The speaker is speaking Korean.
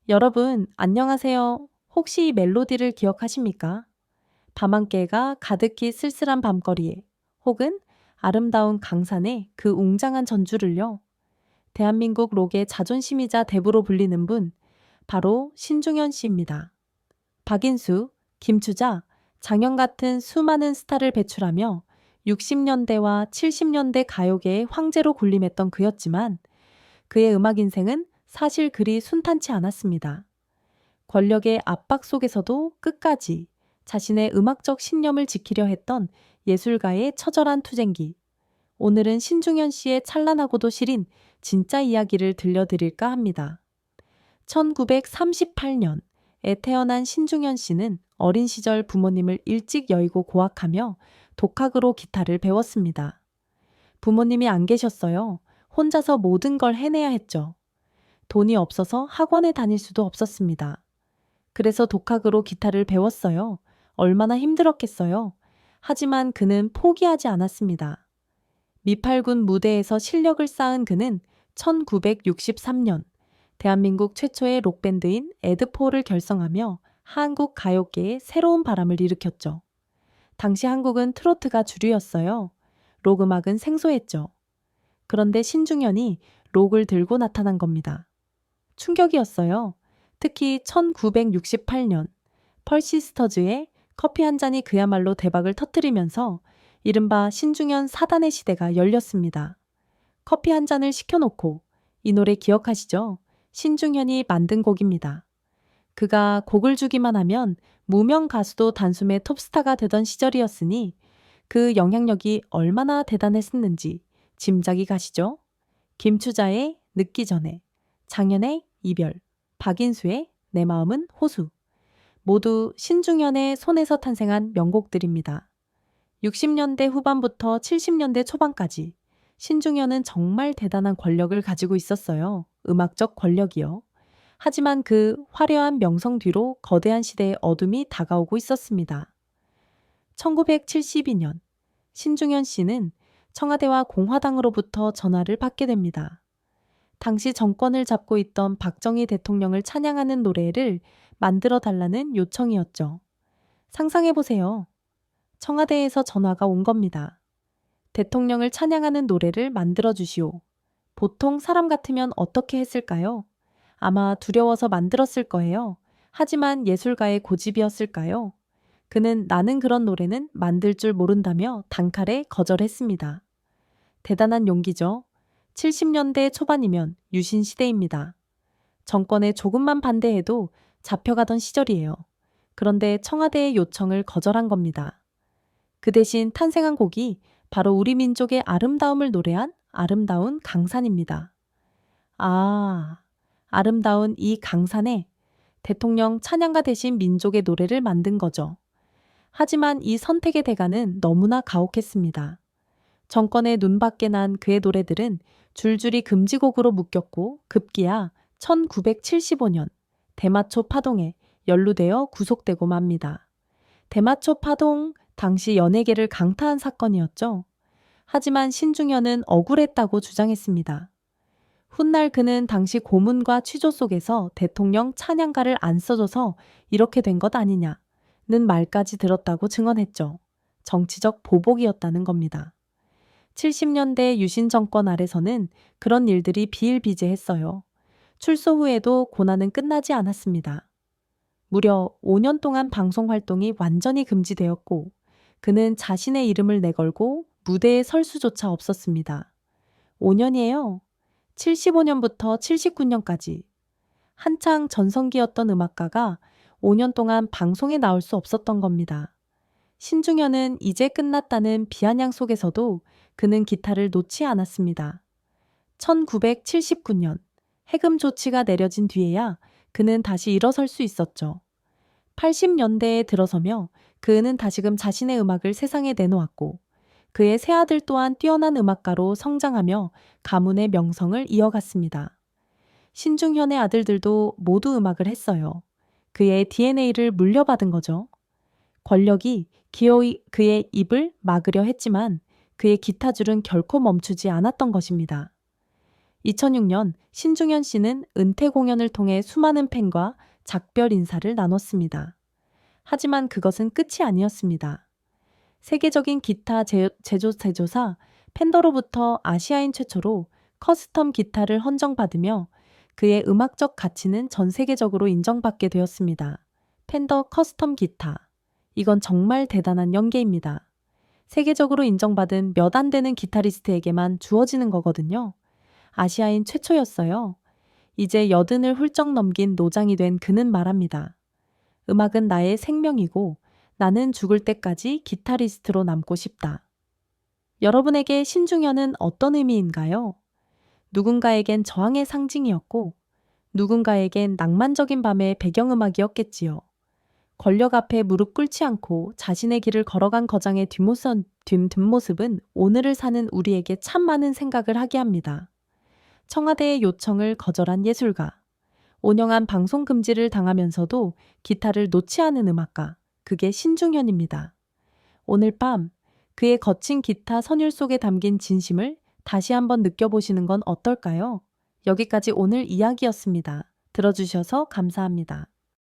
여러분, 안녕하세요. 혹시 이 멜로디를 기억하십니까? 밤안개가 가득히 쓸쓸한 밤거리에 혹은 아름다운 강산에 그 웅장한 전주를요. 대한민국 록의 자존심이자 대부로 불리는 분, 바로 신중현 씨입니다. 박인수, 김추자, 장현 같은 수많은 스타를 배출하며 60년대와 70년대 가요계의 황제로 군림했던 그였지만 그의 음악 인생은 사실 그리 순탄치 않았습니다. 권력의 압박 속에서도 끝까지 자신의 음악적 신념을 지키려 했던 예술가의 처절한 투쟁기. 오늘은 신중현 씨의 찬란하고도 시린 진짜 이야기를 들려드릴까 합니다. 1938년에 태어난 신중현 씨는 어린 시절 부모님을 일찍 여의고 고학하며 독학으로 기타를 배웠습니다. 부모님이 안 계셨어요. 혼자서 모든 걸 해내야 했죠. 돈이 없어서 학원에 다닐 수도 없었습니다. 그래서 독학으로 기타를 배웠어요. 얼마나 힘들었겠어요. 하지만 그는 포기하지 않았습니다. 미팔군 무대에서 실력을 쌓은 그는 1963년 대한민국 최초의 록밴드인 에드포를 결성하며 한국 가요계에 새로운 바람을 일으켰죠. 당시 한국은 트로트가 주류였어요. 록 음악은 생소했죠. 그런데 신중현이 록을 들고 나타난 겁니다. 충격이었어요. 특히 1968년 펄시스터즈의 커피 한 잔이 그야말로 대박을 터뜨리면서 이른바 신중현 사단의 시대가 열렸습니다. 커피 한 잔을 시켜놓고 이 노래 기억하시죠? 신중현이 만든 곡입니다. 그가 곡을 주기만 하면 무명 가수도 단숨에 톱스타가 되던 시절이었으니 그 영향력이 얼마나 대단했었는지 짐작이 가시죠? 김추자의 늦기 전에, 장현의 이별, 박인수의 내 마음은 호수. 모두 신중현의 손에서 탄생한 명곡들입니다. 60년대 후반부터 70년대 초반까지 신중현은 정말 대단한 권력을 가지고 있었어요. 음악적 권력이요. 하지만 그 화려한 명성 뒤로 거대한 시대의 어둠이 다가오고 있었습니다. 1972년 신중현 씨는 청와대와 공화당으로부터 전화를 받게 됩니다. 당시 정권을 잡고 있던 박정희 대통령을 찬양하는 노래를 만들어 달라는 요청이었죠. 상상해보세요. 청와대에서 전화가 온 겁니다. 대통령을 찬양하는 노래를 만들어 주시오. 보통 사람 같으면 어떻게 했을까요? 아마 두려워서 만들었을 거예요. 하지만 예술가의 고집이었을까요? 그는 나는 그런 노래는 만들 줄 모른다며 단칼에 거절했습니다. 대단한 용기죠. 70년대 초반이면 유신 시대입니다. 정권에 조금만 반대해도 잡혀가던 시절이에요. 그런데 청와대의 요청을 거절한 겁니다. 그 대신 탄생한 곡이 바로 우리 민족의 아름다움을 노래한 아름다운 강산입니다. 아, 아름다운 이 강산에 대통령 찬양가 대신 민족의 노래를 만든 거죠. 하지만 이 선택의 대가는 너무나 가혹했습니다. 정권의 눈밖에 난 그의 노래들은 줄줄이 금지곡으로 묶였고 급기야 1975년 대마초 파동에 연루되어 구속되고 맙니다. 대마초 파동 당시 연예계를 강타한 사건이었죠. 하지만 신중현은 억울했다고 주장했습니다. 훗날 그는 당시 고문과 취조 속에서 대통령 찬양가를 안 써줘서 이렇게 된 것 아니냐는 말까지 들었다고 증언했죠. 정치적 보복이었다는 겁니다. 70년대 유신 정권 아래서는 그런 일들이 비일비재했어요. 출소 후에도 고난은 끝나지 않았습니다. 무려 5년 동안 방송 활동이 완전히 금지되었고 그는 자신의 이름을 내걸고 무대에 설 수조차 없었습니다. 5년이에요. 75년부터 79년까지. 한창 전성기였던 음악가가 5년 동안 방송에 나올 수 없었던 겁니다. 신중현은 이제 끝났다는 비아냥 속에서도 그는 기타를 놓지 않았습니다. 1979년 해금 조치가 내려진 뒤에야 그는 다시 일어설 수 있었죠. 80년대에 들어서며 그는 다시금 자신의 음악을 세상에 내놓았고 그의 새아들 또한 뛰어난 음악가로 성장하며 가문의 명성을 이어갔습니다. 신중현의 아들들도 모두 음악을 했어요. 그의 DNA를 물려받은 거죠. 권력이 기어이 그의 입을 막으려 했지만 그의 기타줄은 결코 멈추지 않았던 것입니다. 2006년 신중현 씨는 은퇴 공연을 통해 수많은 팬과 작별 인사를 나눴습니다. 하지만 그것은 끝이 아니었습니다. 세계적인 기타 제조사 펜더로부터 아시아인 최초로 커스텀 기타를 헌정받으며 그의 음악적 가치는 전 세계적으로 인정받게 되었습니다. 펜더 커스텀 기타. 이건 정말 대단한 연계입니다. 세계적으로 인정받은 몇 안 되는 기타리스트에게만 주어지는 거거든요. 아시아인 최초였어요. 이제 80을 훌쩍 넘긴 노장이 된 그는 말합니다. 음악은 나의 생명이고 나는 죽을 때까지 기타리스트로 남고 싶다. 여러분에게 신중현은 어떤 의미인가요? 누군가에겐 저항의 상징이었고 누군가에겐 낭만적인 밤의 배경음악이었겠지요. 권력 앞에 무릎 꿇지 않고 자신의 길을 걸어간 거장의 뒷모습은 오늘을 사는 우리에게 참 많은 생각을 하게 합니다. 청와대의 요청을 거절한 예술가, 온영한 방송 금지를 당하면서도 기타를 놓지 않은 음악가, 그게 신중현입니다. 오늘 밤 그의 거친 기타 선율 속에 담긴 진심을 다시 한번 느껴보시는 건 어떨까요? 여기까지 오늘 이야기였습니다. 들어주셔서 감사합니다.